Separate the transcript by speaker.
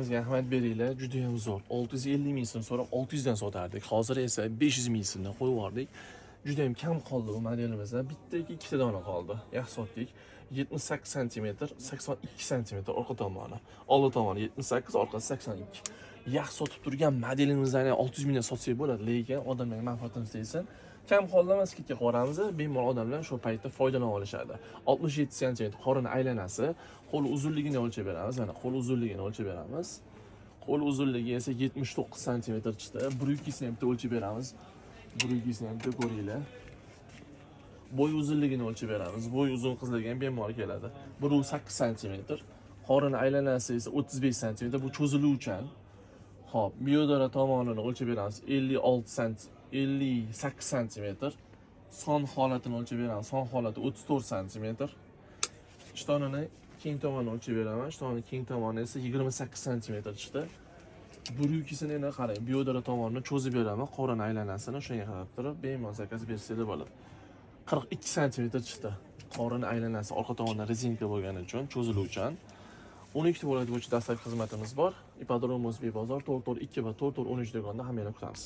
Speaker 1: Bizga rahmat beringlar, juda ham zo'r. 650 ming so'm so'rab 600 dan sotardik. Hozir esa 500 ming so'mdan qo'yib yubordik. Juda ham kam qoldi bu modelimizda. Bittaki ikkita dona qoldi. Yaxshi sotdik. 78 cm, 82 cm orqa tomoni. Old tomoni 78, orqasi 82. Yaxshi sotib turgan modelimizdan 600 mingdan sotsak bo'ladi, lekin odamlarga manfaatini istaysan. Kam holda emas, skidga qo'ramiz. Bemalol odamlar shu paytda foydalana olishadi. 67 cm qorin aylanasi, qo'l uzunligini o'lchab beramiz. Mana qo'l uzunligini o'lchab beramiz. Qo'l uzunligi esa 79 cm chiqdi. Bryukisini ham o'lchab beramiz. Bryukisini ham ko'ringlar. Bo'y uzunligini o'lchab beramiz. Bo'y uzun qizlarga ham bemalol keladi. 1.8 cm. Qorin aylanasi esa 35 cm. Bu cho'ziluvchan. Xo'p, biyodara tomonini o'lchab beramiz. 58 cm. Son holatini o'lchab beramiz. Son holati 34 cm. Ishtonini keng tomonini o'lchab beraman. Ishtonning keng tomoni esa 28 cm chiqdi. Bryukisini yana qarang. Biyodara tomonini cho'zib beraman. Qorin aylanasini shunga qarab turib, bemalol zakaz bersanglar bo'ladi. 42 cm chiqdi. Qorin aylanasi orqa tomondan rezinka bo'lgani uchun cho'ziluvchan. 12 viloyat bo'yicha dastlabki xizmatimiz bor. Ipodrom O'zbek bozor 442 va 413 do'konda hammalarni kutamiz.